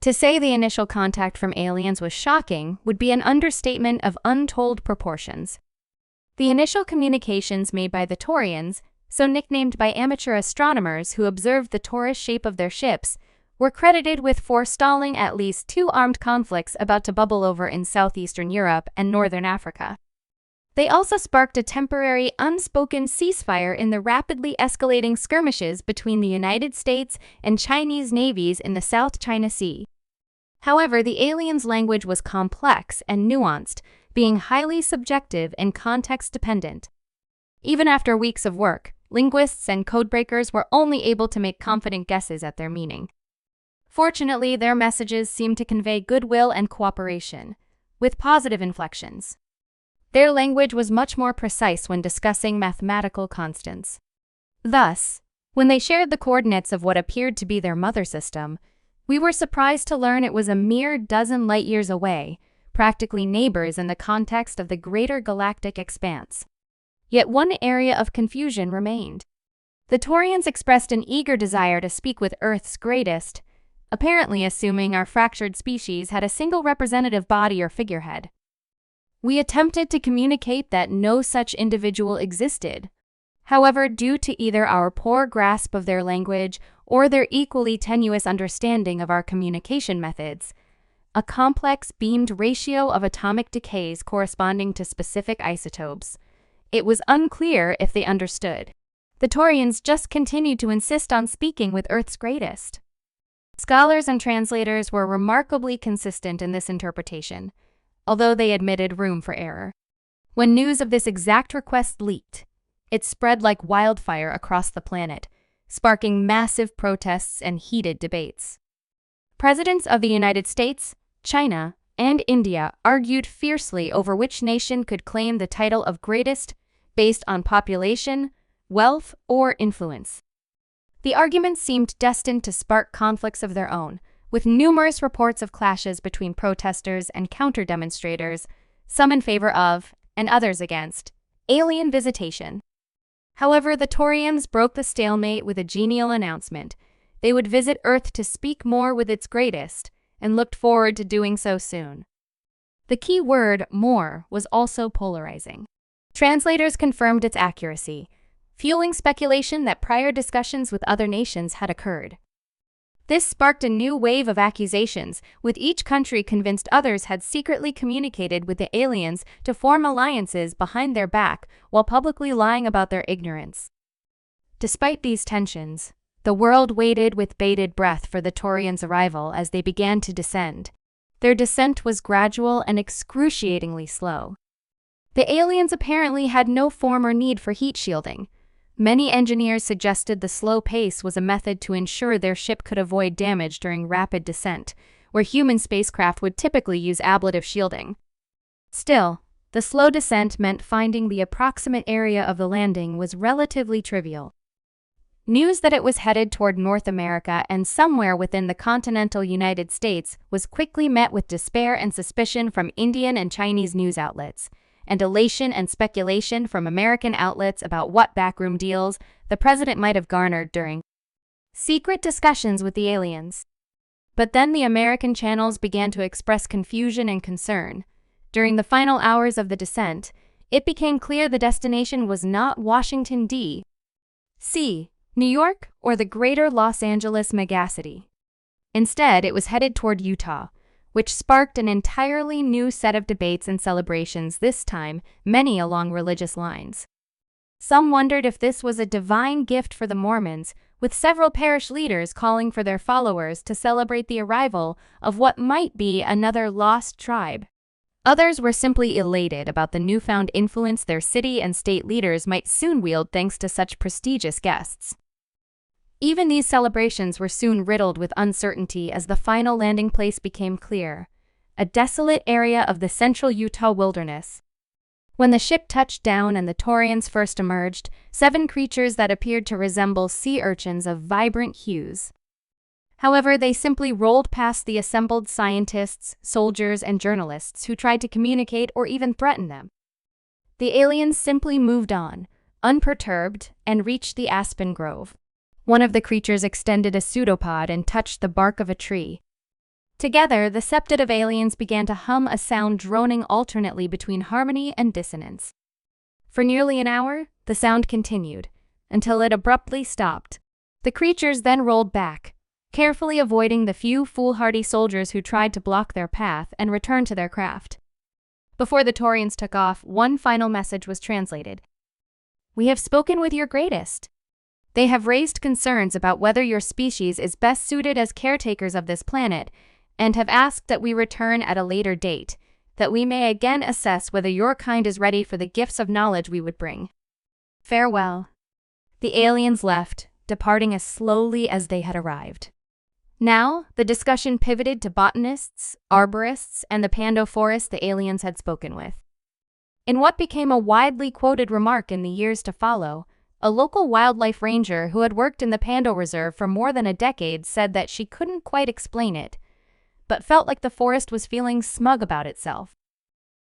To say the initial contact from aliens was shocking would be an understatement of untold proportions. The initial communications made by the Taurians, so nicknamed by amateur astronomers who observed the torus shape of their ships, were credited with forestalling at least 2 armed conflicts about to bubble over in southeastern Europe and northern Africa. They also sparked a temporary, unspoken ceasefire in the rapidly escalating skirmishes between the United States and Chinese navies in the South China Sea. However, the aliens' language was complex and nuanced, being highly subjective and context-dependent. Even after weeks of work, linguists and codebreakers were only able to make confident guesses at their meaning. Fortunately, their messages seemed to convey goodwill and cooperation, with positive inflections. Their language was much more precise when discussing mathematical constants. Thus, when they shared the coordinates of what appeared to be their mother system, we were surprised to learn it was a mere dozen light-years away, practically neighbors in the context of the greater galactic expanse. Yet one area of confusion remained. The Taurians expressed an eager desire to speak with Earth's greatest, apparently assuming our fractured species had a single representative body or figurehead. We attempted to communicate that no such individual existed. However, due to either our poor grasp of their language or their equally tenuous understanding of our communication methods, a complex beamed ratio of atomic decays corresponding to specific isotopes, it was unclear if they understood. The Taurians just continued to insist on speaking with Earth's greatest. Scholars and translators were remarkably consistent in this interpretation, although they admitted room for error. When news of this exact request leaked, it spread like wildfire across the planet, sparking massive protests and heated debates. Presidents of the United States, China, and India argued fiercely over which nation could claim the title of greatest based on population, wealth, or influence. The arguments seemed destined to spark conflicts of their own, with numerous reports of clashes between protesters and counter-demonstrators, some in favor of, and others against, alien visitation. However, the Taurians broke the stalemate with a genial announcement. They would visit Earth to speak more with its greatest, and looked forward to doing so soon. The key word, more, was also polarizing. Translators confirmed its accuracy, fueling speculation that prior discussions with other nations had occurred. This sparked a new wave of accusations, with each country convinced others had secretly communicated with the aliens to form alliances behind their back while publicly lying about their ignorance. Despite these tensions, the world waited with bated breath for the Taurians' arrival as they began to descend. Their descent was gradual and excruciatingly slow. The aliens apparently had no form or need for heat shielding. Many engineers suggested the slow pace was a method to ensure their ship could avoid damage during rapid descent, where human spacecraft would typically use ablative shielding. Still, the slow descent meant finding the approximate area of the landing was relatively trivial. News that it was headed toward North America and somewhere within the continental United States was quickly met with despair and suspicion from Indian and Chinese news outlets, and elation and speculation from American outlets about what backroom deals the president might have garnered during secret discussions with the aliens. But then the American channels began to express confusion and concern. During the final hours of the descent, it became clear the destination was not Washington, D.C., New York, or the greater Los Angeles megacity. Instead, it was headed toward Utah, which sparked an entirely new set of debates and celebrations, this time many along religious lines. Some wondered if this was a divine gift for the Mormons, with several parish leaders calling for their followers to celebrate the arrival of what might be another lost tribe. Others were simply elated about the newfound influence their city and state leaders might soon wield thanks to such prestigious guests. Even these celebrations were soon riddled with uncertainty as the final landing place became clear, a desolate area of the central Utah wilderness. When the ship touched down and the Taurians first emerged, 7 creatures that appeared to resemble sea urchins of vibrant hues. However, they simply rolled past the assembled scientists, soldiers, and journalists who tried to communicate or even threaten them. The aliens simply moved on, unperturbed, and reached the aspen grove. One of the creatures extended a pseudopod and touched the bark of a tree. Together, the septet of aliens began to hum a sound droning alternately between harmony and dissonance. For nearly an hour, the sound continued, until it abruptly stopped. The creatures then rolled back, carefully avoiding the few foolhardy soldiers who tried to block their path, and returned to their craft. Before the Taurians took off, one final message was translated. "We have spoken with your greatest. They have raised concerns about whether your species is best suited as caretakers of this planet, and have asked that we return at a later date, that we may again assess whether your kind is ready for the gifts of knowledge we would bring. Farewell." The aliens left, departing as slowly as they had arrived. Now, the discussion pivoted to botanists, arborists, and the Pando forest the aliens had spoken with. In what became a widely quoted remark in the years to follow, a local wildlife ranger who had worked in the Pando Reserve for more than a decade said that she couldn't quite explain it, but felt like the forest was feeling smug about itself.